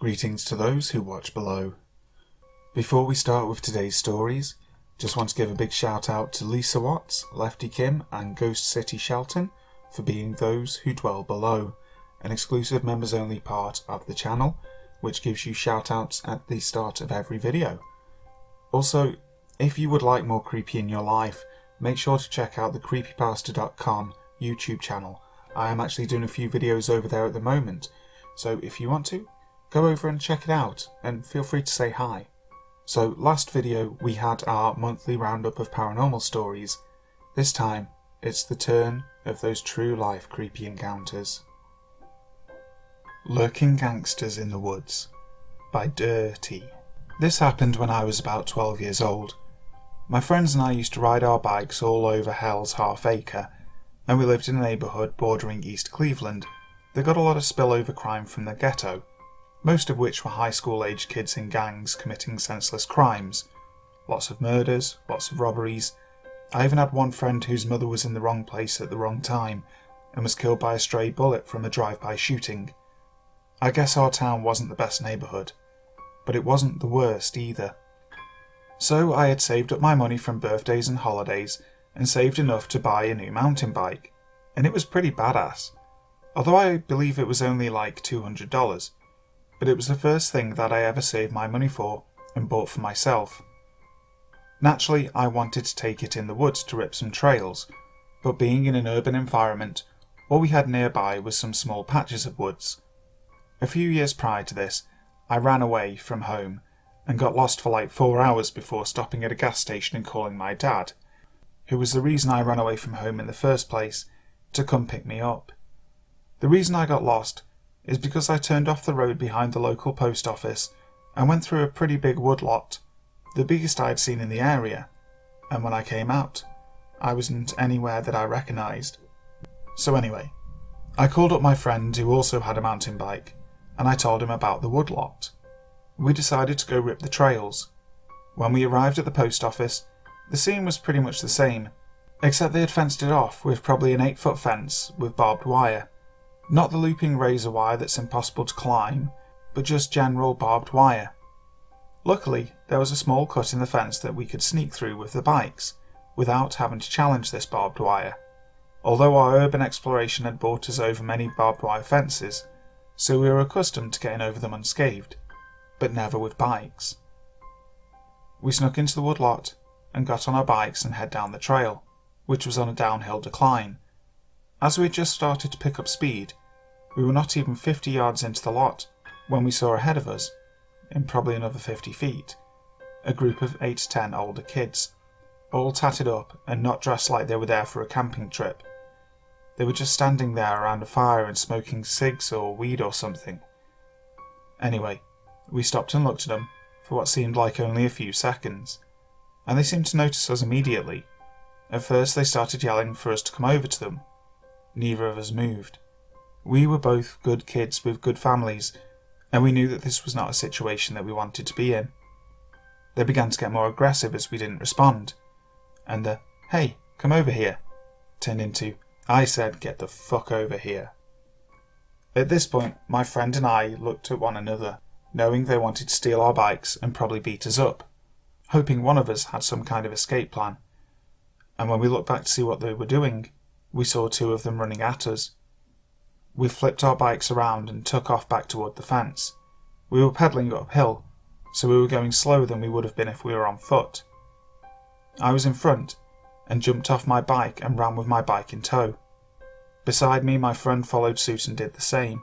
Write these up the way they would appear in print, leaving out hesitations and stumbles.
Greetings to those who watch below. Before we start with today's stories, just want to give a big shout out to Lisa Watts, Lefty Kim and Ghost City Shelton for being those who dwell below, an exclusive members only part of the channel, which gives you shout outs at the start of every video. Also, if you would like more creepy in your life, make sure to check out the creepypasta.com YouTube channel. I am actually doing a few videos over there at the moment, so if you want to, go over and check it out, and feel free to say hi. So last video we had our monthly roundup of paranormal stories. This time it's the turn of those true life creepy encounters. Lurking Gangsters in the Woods by Diiiiirty. This happened when I was about 12 years old. My friends and I used to ride our bikes all over Hell's Half Acre, and we lived in a neighbourhood bordering East Cleveland that got a lot of spillover crime from the ghetto, most of which were high school aged kids in gangs committing senseless crimes. Lots of murders, lots of robberies. I even had one friend whose mother was in the wrong place at the wrong time and was killed by a stray bullet from a drive-by shooting. I guess our town wasn't the best neighbourhood, but it wasn't the worst either. So I had saved up my money from birthdays and holidays and saved enough to buy a new mountain bike, and it was pretty badass. Although I believe it was only like $200, but it was the first thing that I ever saved my money for and bought for myself. Naturally, I wanted to take it in the woods to rip some trails, but being in an urban environment, all we had nearby was some small patches of woods. A few years prior to this, I ran away from home and got lost for like 4 hours before stopping at a gas station and calling my dad, who was the reason I ran away from home in the first place, to come pick me up. The reason I got lost is because I turned off the road behind the local post office and went through a pretty big woodlot, the biggest I'd seen in the area, and when I came out, I wasn't anywhere that I recognised. So anyway, I called up my friend who also had a mountain bike, and I told him about the woodlot. We decided to go rip the trails. When we arrived at the post office, the scene was pretty much the same, except they had fenced it off with probably an 8-foot fence with barbed wire. Not the looping razor wire that's impossible to climb, but just general barbed wire. Luckily, there was a small cut in the fence that we could sneak through with the bikes, without having to challenge this barbed wire. Although our urban exploration had brought us over many barbed wire fences, so we were accustomed to getting over them unscathed, but never with bikes. We snuck into the woodlot and got on our bikes and head down the trail, which was on a downhill decline. As we had just started to pick up speed, we were not even 50 yards into the lot when we saw ahead of us, in probably another 50 feet, a group of 8 to 10 older kids, all tatted up and not dressed like they were there for a camping trip. They were just standing there around a fire and smoking cigs or weed or something. Anyway, we stopped and looked at them for what seemed like only a few seconds, and they seemed to notice us immediately. At first they started yelling for us to come over to them. Neither of us moved. We were both good kids with good families, and we knew that this was not a situation that we wanted to be in. They began to get more aggressive as we didn't respond, and the "Hey, come over here" turned into "I said get the fuck over here." At this point, my friend and I looked at one another, knowing they wanted to steal our bikes and probably beat us up, hoping one of us had some kind of escape plan. And when we looked back to see what they were doing, we saw 2 of them running at us. We flipped our bikes around and took off back toward the fence. We were pedalling uphill, so we were going slower than we would have been if we were on foot. I was in front and jumped off my bike and ran with my bike in tow. Beside me, my friend followed suit and did the same.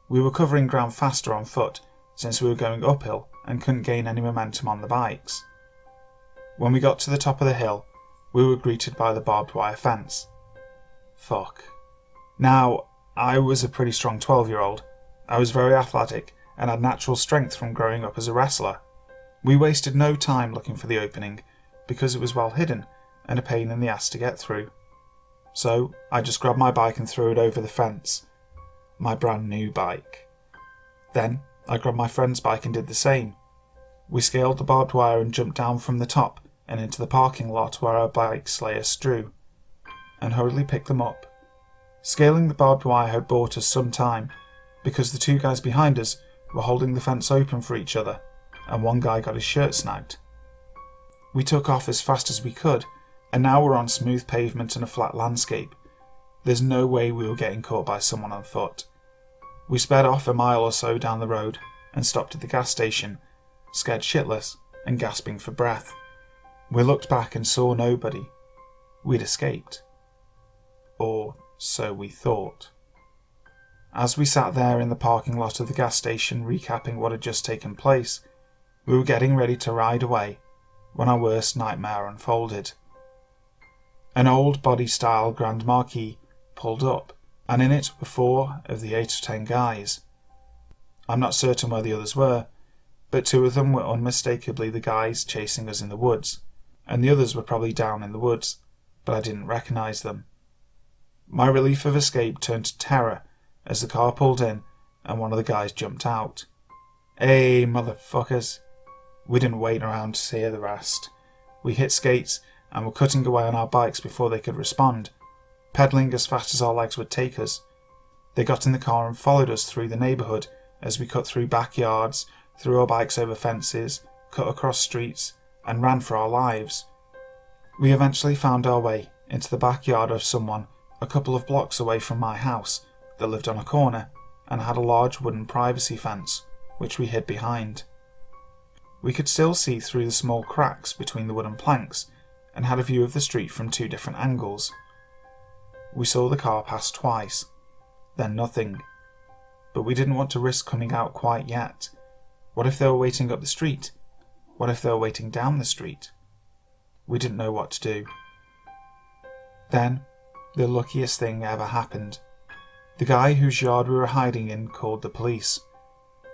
We were covering ground faster on foot since we were going uphill and couldn't gain any momentum on the bikes. When we got to the top of the hill, we were greeted by the barbed wire fence. Fuck. Now, I was a pretty strong 12-year-old. I was very athletic and had natural strength from growing up as a wrestler. We wasted no time looking for the opening because it was well hidden and a pain in the ass to get through. So I just grabbed my bike and threw it over the fence. My brand new bike. Then I grabbed my friend's bike and did the same. We scaled the barbed wire and jumped down from the top and into the parking lot where our bikes lay astrew, and hurriedly picked them up. Scaling the barbed wire had bought us some time, because the 2 guys behind us were holding the fence open for each other, and one guy got his shirt snagged. We took off as fast as we could, and now we're on smooth pavement and a flat landscape. There's no way we were getting caught by someone on foot. We sped off a mile or so down the road and stopped at the gas station, scared shitless and gasping for breath. We looked back and saw nobody. We'd escaped. Or so we thought. As we sat there in the parking lot of the gas station recapping what had just taken place, we were getting ready to ride away when our worst nightmare unfolded. An old body-style Grand Marquis pulled up, and in it were 4 of the 8 or 10 guys. I'm not certain where the others were, but 2 of them were unmistakably the guys chasing us in the woods, and the others were probably down in the woods, but I didn't recognise them. My relief of escape turned to terror as the car pulled in and one of the guys jumped out. "Hey, motherfuckers!" We didn't wait around to hear the rest. We hit skates and were cutting away on our bikes before they could respond, pedalling as fast as our legs would take us. They got in the car and followed us through the neighbourhood as we cut through backyards, threw our bikes over fences, cut across streets, and ran for our lives. We eventually found our way into the backyard of someone a couple of blocks away from my house that lived on a corner and had a large wooden privacy fence, which we hid behind. We could still see through the small cracks between the wooden planks and had a view of the street from 2 different angles. We saw the car pass twice, then nothing. But we didn't want to risk coming out quite yet. What if they were waiting up the street? What if they were waiting down the street? We didn't know what to do. Then, the luckiest thing ever happened. The guy whose yard we were hiding in called the police.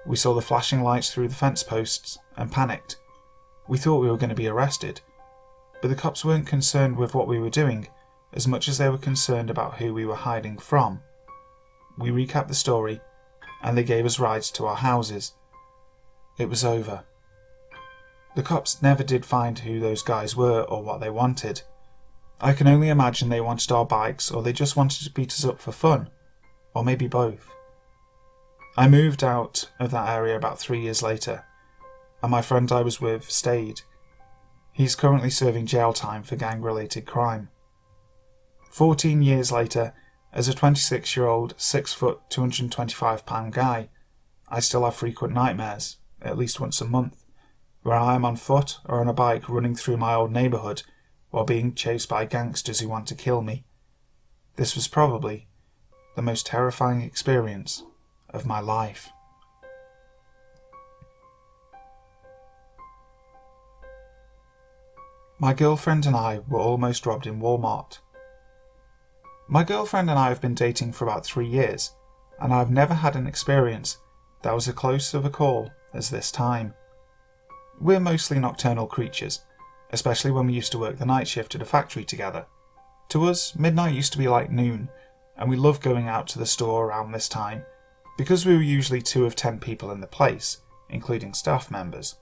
We saw the flashing lights through the fence posts and panicked. We thought we were going to be arrested, but the cops weren't concerned with what we were doing as much as they were concerned about who we were hiding from. We recapped the story, and they gave us rides to our houses. It was over. The cops never did find who those guys were or what they wanted. I can only imagine they wanted our bikes, or they just wanted to beat us up for fun, or maybe both. I moved out of that area about 3 years later, and my friend I was with stayed. He's currently serving jail time for gang-related crime. 14 years later, as a 26-year-old, 6 foot, 225-pound guy, I still have frequent nightmares, at least once a month, where I am on foot or on a bike running through my old neighbourhood while being chased by gangsters who want to kill me. This was probably the most terrifying experience of my life. My girlfriend and I were almost robbed in Walmart. My girlfriend and I have been dating for about 3 years, and I've never had an experience that was as close of a call as this time. We're mostly nocturnal creatures, especially when we used to work the night shift at a factory together. To us, midnight used to be like noon, and we loved going out to the store around this time, because we were usually 2 of 10 people in the place, including staff members.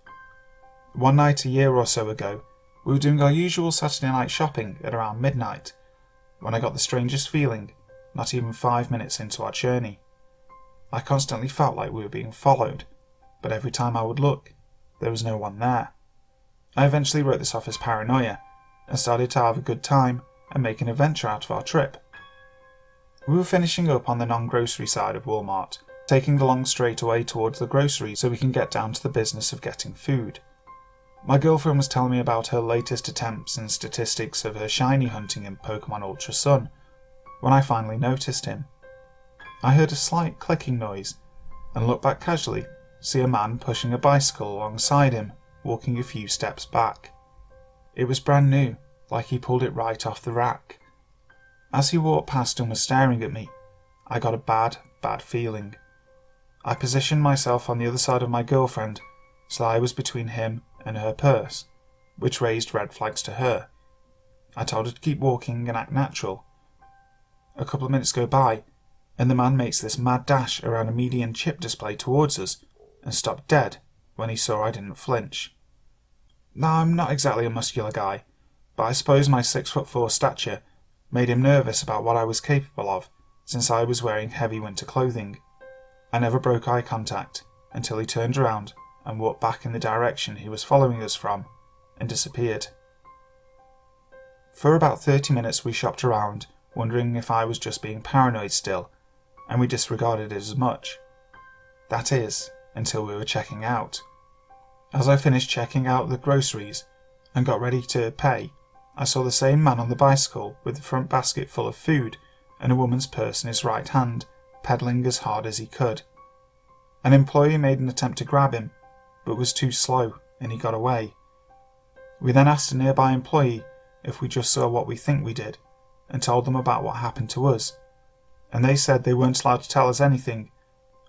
One night a year or so ago, we were doing our usual Saturday night shopping at around midnight, when I got the strangest feeling, not even 5 minutes into our journey. I constantly felt like we were being followed, but every time I would look, there was no one there. I eventually wrote this off as paranoia, and started to have a good time and make an adventure out of our trip. We were finishing up on the non-grocery side of Walmart, taking the long straight away towards the grocery so we can get down to the business of getting food. My girlfriend was telling me about her latest attempts and statistics of her shiny hunting in Pokemon Ultra Sun, when I finally noticed him. I heard a slight clicking noise, and looked back casually, see a man pushing a bicycle alongside him, walking a few steps back. It was brand new, like he pulled it right off the rack. As he walked past and was staring at me, I got a bad feeling. I positioned myself on the other side of my girlfriend, so I was between him and her purse, which raised red flags to her. I told her to keep walking and act natural. A couple of minutes go by, and the man makes this mad dash around a median chip display towards us, and stopped dead when he saw I didn't flinch. Now, I'm not exactly a muscular guy, but I suppose my 6'4" stature made him nervous about what I was capable of, since I was wearing heavy winter clothing. I never broke eye contact, until he turned around and walked back in the direction he was following us from and disappeared. For about 30 minutes we shopped around, wondering if I was just being paranoid still, and we disregarded it as much. That is, until we were checking out. As I finished checking out the groceries and got ready to pay, I saw the same man on the bicycle with the front basket full of food and a woman's purse in his right hand, pedalling as hard as he could. An employee made an attempt to grab him, but was too slow and he got away. We then asked a nearby employee if we just saw what we think we did, and told them about what happened to us, and they said they weren't allowed to tell us anything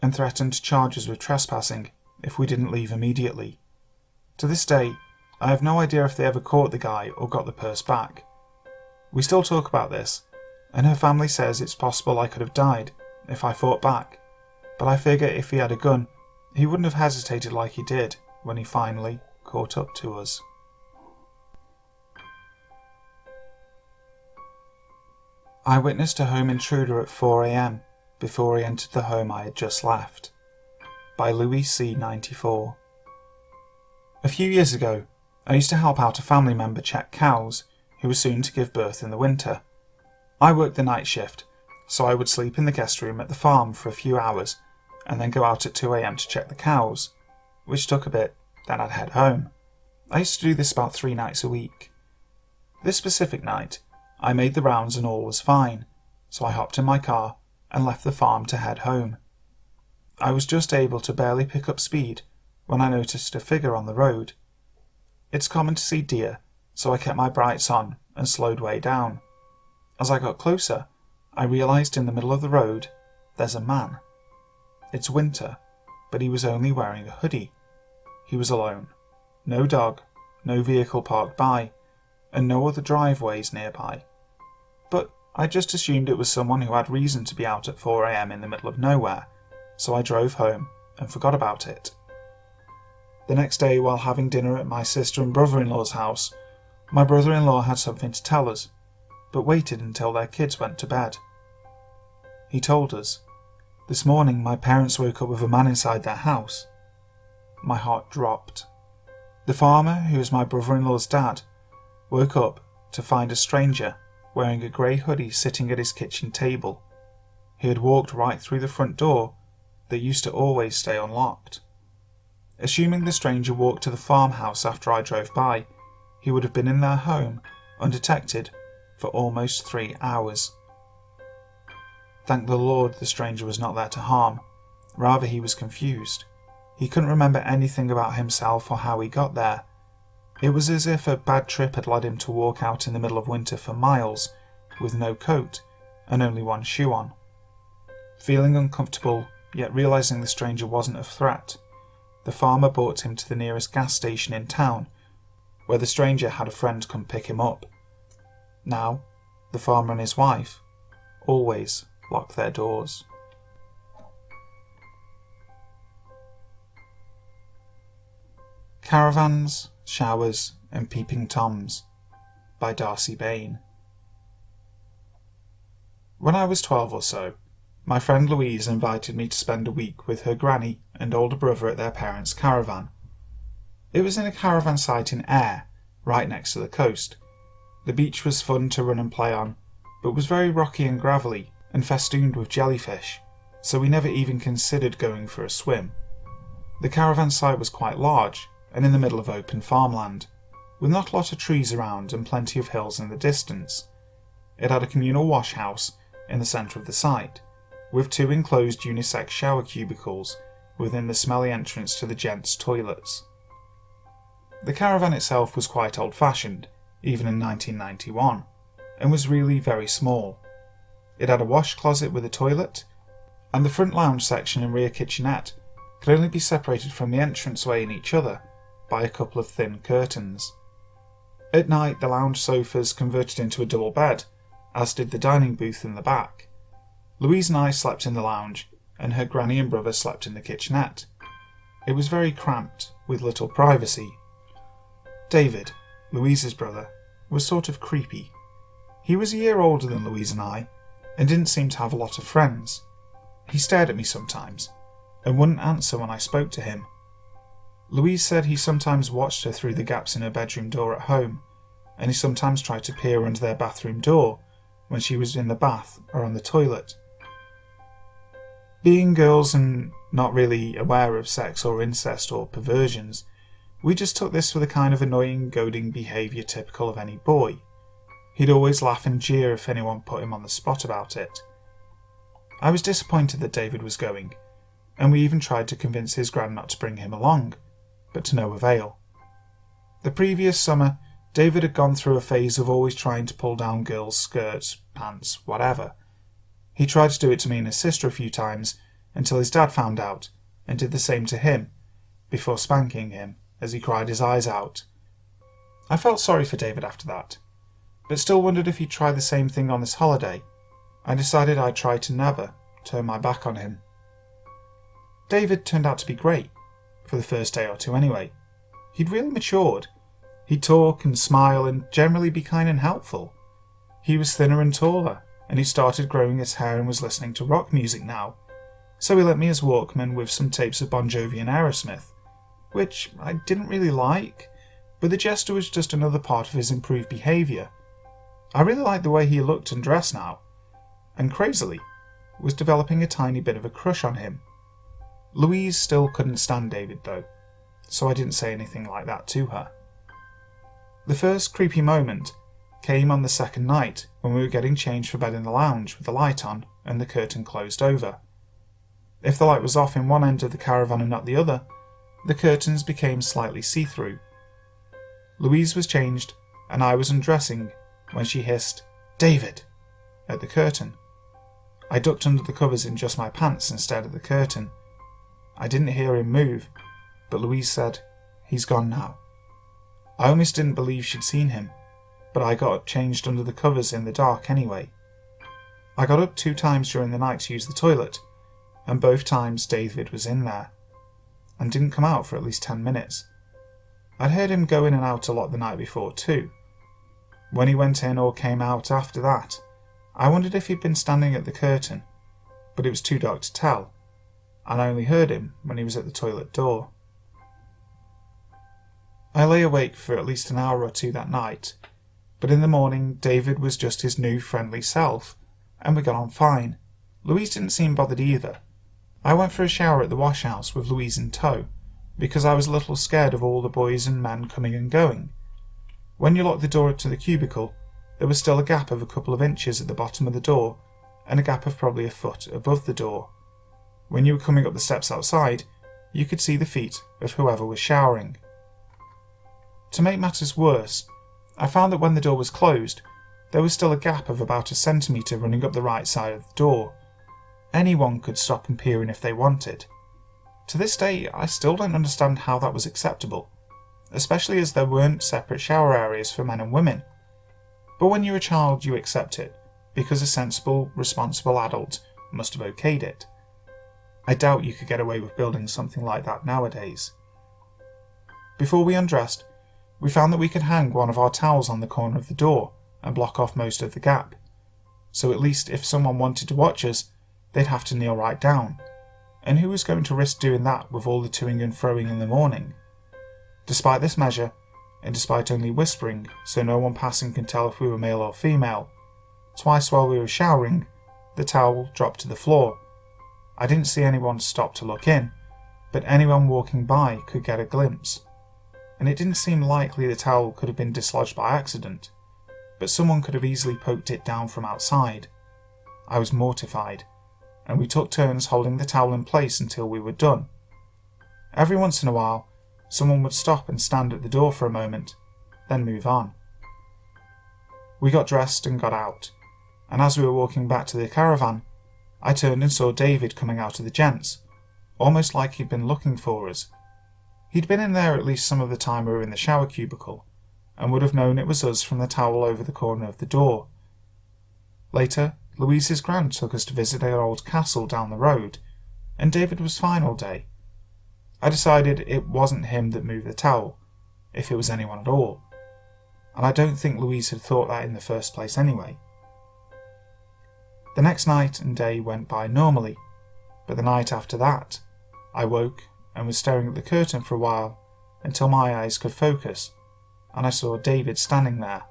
and threatened to charge us with trespassing if we didn't leave immediately. To this day, I have no idea if they ever caught the guy or got the purse back. We still talk about this, and her family says it's possible I could have died if I fought back, but I figure if he had a gun, he wouldn't have hesitated like he did when he finally caught up to us. I witnessed a home intruder at 4 a.m. before he entered the home I had just left. By Louis C. 94. A few years ago, I used to help out a family member check cows who were soon to give birth in the winter. I worked the night shift, so I would sleep in the guest room at the farm for a few hours and then go out at 2 a.m. to check the cows, which took a bit, then I'd head home. I used to do this about 3 nights a week. This specific night, I made the rounds and all was fine, so I hopped in my car and left the farm to head home. I was just able to barely pick up speed when I noticed a figure on the road. It's common to see deer, so I kept my brights on and slowed way down. As I got closer, I realised in the middle of the road there's a man. It's winter, but he was only wearing a hoodie. He was alone. No dog, no vehicle parked by, and no other driveways nearby. But I just assumed it was someone who had reason to be out at 4 a.m. in the middle of nowhere, so I drove home and forgot about it. The next day, while having dinner at my sister and brother-in-law's house, my brother-in-law had something to tell us, but waited until their kids went to bed. He told us, "This morning my parents woke up with a man inside their house." My heart dropped. The farmer, who is my brother-in-law's dad, woke up to find a stranger wearing a grey hoodie sitting at his kitchen table. He had walked right through the front door that used to always stay unlocked. Assuming the stranger walked to the farmhouse after I drove by, he would have been in their home, undetected, for almost 3 hours. Thank the Lord the stranger was not there to harm, rather he was confused. He couldn't remember anything about himself or how he got there. It was as if a bad trip had led him to walk out in the middle of winter for miles, with no coat and only one shoe on. Feeling uncomfortable, yet realising the stranger wasn't a threat, the farmer brought him to the nearest gas station in town, where the stranger had a friend come pick him up. Now, the farmer and his wife always lock their doors. Caravans, Showers and Peeping Toms by Darcy Bain. When I was 12 or so, my friend Louise invited me to spend a week with her granny and older brother at their parents' caravan. It was in a caravan site in Ayr, right next to the coast. The beach was fun to run and play on, but was very rocky and gravelly and festooned with jellyfish, so we never even considered going for a swim. The caravan site was quite large and in the middle of open farmland, with not a lot of trees around and plenty of hills in the distance. It had a communal wash house in the centre of the site, with 2 enclosed unisex shower cubicles within the smelly entrance to the gents' toilets. The caravan itself was quite old-fashioned, even in 1991, and was really very small. It had a wash closet with a toilet, and the front lounge section and rear kitchenette could only be separated from the entranceway and each other by a couple of thin curtains. At night, the lounge sofas converted into a double bed, as did the dining booth in the back. Louise and I slept in the lounge, and her granny and brother slept in the kitchenette. It was very cramped, with little privacy. David, Louise's brother, was sort of creepy. He was a year older than Louise and I, and didn't seem to have a lot of friends. He stared at me sometimes, and wouldn't answer when I spoke to him. Louise said he sometimes watched her through the gaps in her bedroom door at home, and he sometimes tried to peer under their bathroom door when she was in the bath or on the toilet. Being girls and not really aware of sex or incest or perversions, we just took this for the kind of annoying, goading behaviour typical of any boy. He'd always laugh and jeer if anyone put him on the spot about it. I was disappointed that David was going, and we even tried to convince his gran not to bring him along, but to no avail. The previous summer, David had gone through a phase of always trying to pull down girls' skirts, pants, whatever. He tried to do it to me and his sister a few times until his dad found out and did the same to him, before spanking him as he cried his eyes out. I felt sorry for David after that, but still wondered if he'd try the same thing on this holiday. I decided I'd try to never turn my back on him. David turned out to be great, for the first day or two anyway. He'd really matured. He'd talk and smile and generally be kind and helpful. He was thinner and taller, and he started growing his hair and was listening to rock music now, so he lent me his Walkman with some tapes of Bon Jovi and Aerosmith, which I didn't really like, but the gesture was just another part of his improved behaviour. I really liked the way he looked and dressed now, and crazily, was developing a tiny bit of a crush on him. Louise still couldn't stand David though, so I didn't say anything like that to her. The first creepy moment came on the second night when we were getting changed for bed in the lounge with the light on and the curtain closed over. If the light was off in one end of the caravan and not the other, the curtains became slightly see-through. Louise was changed and I was undressing when she hissed, "David!" at the curtain. I ducked under the covers in just my pants and stared at the curtain. I didn't hear him move, but Louise said, "He's gone now." I almost didn't believe she'd seen him, but I got up changed under the covers in the dark anyway. I got up 2 times during the night to use the toilet, and both times David was in there, and didn't come out for at least 10 minutes. I'd heard him go in and out a lot the night before too. When he went in or came out after that, I wondered if he'd been standing at the curtain, but it was too dark to tell, and I only heard him when he was at the toilet door. I lay awake for at least an hour or 2 that night, but in the morning David was just his new friendly self, and we got on fine. Louise didn't seem bothered either. I went for a shower at the wash house with Louise in tow, because I was a little scared of all the boys and men coming and going. When you locked the door to the cubicle, there was still a gap of a couple of inches at the bottom of the door, and a gap of probably a foot above the door. When you were coming up the steps outside, you could see the feet of whoever was showering. To make matters worse, I found that when the door was closed, there was still a gap of about a centimetre running up the right side of the door. Anyone could stop and peer in if they wanted. To this day, I still don't understand how that was acceptable, especially as there weren't separate shower areas for men and women. But when you're a child, you accept it, because a sensible, responsible adult must have okayed it. I doubt you could get away with building something like that nowadays. Before we undressed, we found that we could hang one of our towels on the corner of the door and block off most of the gap, so at least if someone wanted to watch us, they'd have to kneel right down, and who was going to risk doing that with all the toing and froing in the morning? Despite this measure, and despite only whispering so no one passing can tell if we were male or female, twice while we were showering, the towel dropped to the floor. I didn't see anyone stop to look in, but anyone walking by could get a glimpse, and it didn't seem likely the towel could have been dislodged by accident, but someone could have easily poked it down from outside. I was mortified, and we took turns holding the towel in place until we were done. Every once in a while, someone would stop and stand at the door for a moment, then move on. We got dressed and got out, and as we were walking back to the caravan, I turned and saw David coming out of the gents, almost like he'd been looking for us. He'd been in there at least some of the time we were in the shower cubicle, and would have known it was us from the towel over the corner of the door. Later, Louise's gran took us to visit their old castle down the road, and David was fine all day. I decided it wasn't him that moved the towel, if it was anyone at all, and I don't think Louise had thought that in the first place anyway. The next night and day went by normally, but the night after that, I woke and was staring at the curtain for a while until my eyes could focus, and I saw David standing there,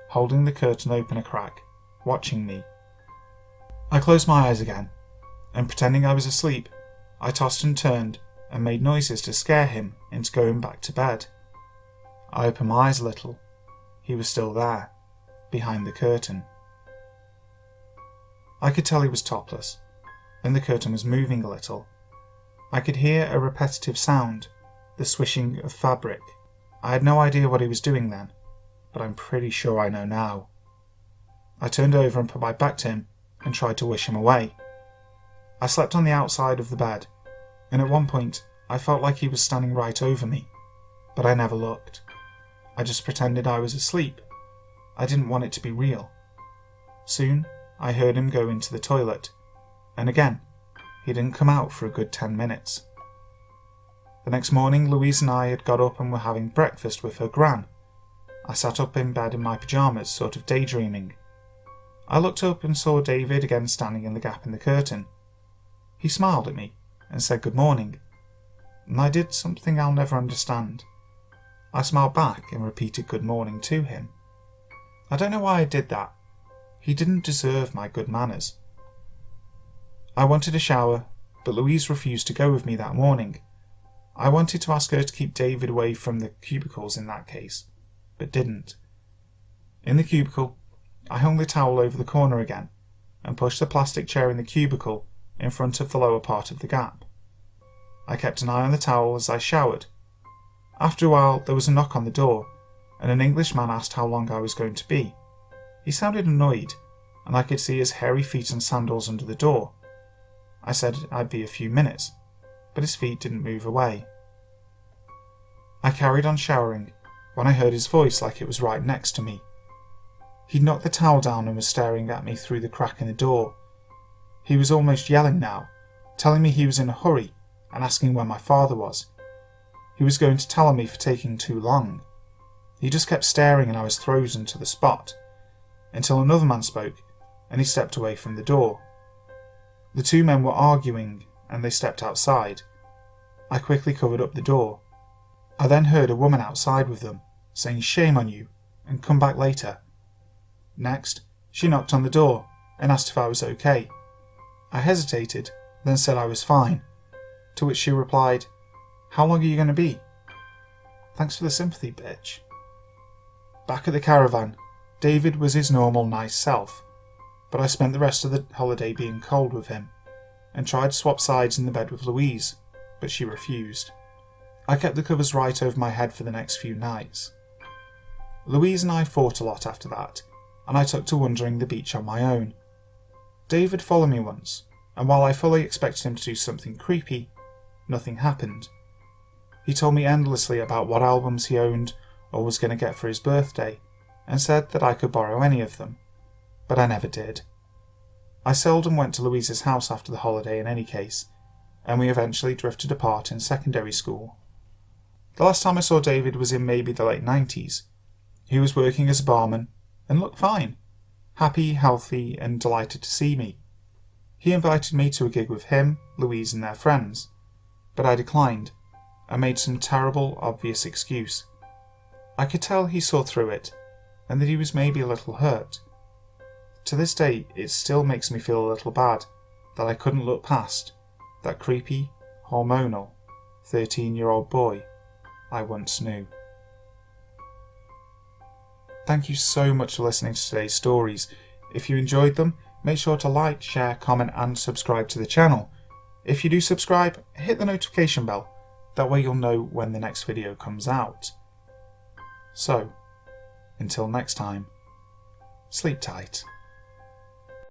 holding the curtain open a crack, watching me. I closed my eyes again, and pretending I was asleep, I tossed and turned and made noises to scare him into going back to bed. I opened my eyes a little. He was still there, behind the curtain. I could tell he was topless, and the curtain was moving a little. I could hear a repetitive sound, the swishing of fabric. I had no idea what he was doing then, but I'm pretty sure I know now. I turned over and put my back to him and tried to wish him away. I slept on the outside of the bed, and at one point I felt like he was standing right over me, but I never looked. I just pretended I was asleep. I didn't want it to be real. Soon I heard him go into the toilet, and again he didn't come out for a good 10 minutes. The next morning Louise and I had got up and were having breakfast with her gran. I sat up in bed in my pyjamas, sort of daydreaming. I looked up and saw David again standing in the gap in the curtain. He smiled at me and said good morning, and I did something I'll never understand. I smiled back and repeated good morning to him. I don't know why I did that. He didn't deserve my good manners. I wanted a shower, but Louise refused to go with me that morning. I wanted to ask her to keep David away from the cubicles in that case, but didn't. In the cubicle, I hung the towel over the corner again and pushed the plastic chair in the cubicle in front of the lower part of the gap. I kept an eye on the towel as I showered. After a while there was a knock on the door, and an Englishman asked how long I was going to be. He sounded annoyed, and I could see his hairy feet and sandals under the door. I said I'd be a few minutes, but his feet didn't move away. I carried on showering when I heard his voice like it was right next to me. He'd knocked the towel down and was staring at me through the crack in the door. He was almost yelling now, telling me he was in a hurry and asking where my father was. He was going to tell on me for taking too long. He just kept staring and I was frozen to the spot, until another man spoke and he stepped away from the door. The two men were arguing and they stepped outside. I quickly covered up the door. I then heard a woman outside with them, saying shame on you and come back later. Next, she knocked on the door and asked if I was okay. I hesitated, then said I was fine, to which she replied, "How long are you going to be?" Thanks for the sympathy, bitch. Back at the caravan, David was his normal nice self, but I spent the rest of the holiday being cold with him, and tried to swap sides in the bed with Louise, but she refused. I kept the covers right over my head for the next few nights. Louise and I fought a lot after that, and I took to wandering the beach on my own. David followed me once, and while I fully expected him to do something creepy, nothing happened. He told me endlessly about what albums he owned or was going to get for his birthday, and said that I could borrow any of them, but I never did. I seldom went to Louise's house after the holiday in any case, and we eventually drifted apart in secondary school. The last time I saw David was in maybe the late 90s. He was working as a barman and looked fine, happy, healthy, and delighted to see me. He invited me to a gig with him, Louise, and their friends, but I declined and made some terrible, obvious excuse. I could tell he saw through it, and that he was maybe a little hurt. To this day, it still makes me feel a little bad that I couldn't look past that creepy, hormonal, 13-year-old boy I once knew. Thank you so much for listening to today's stories. If you enjoyed them, make sure to like, share, comment and subscribe to the channel. If you do subscribe, hit the notification bell. That way you'll know when the next video comes out. So, until next time, sleep tight.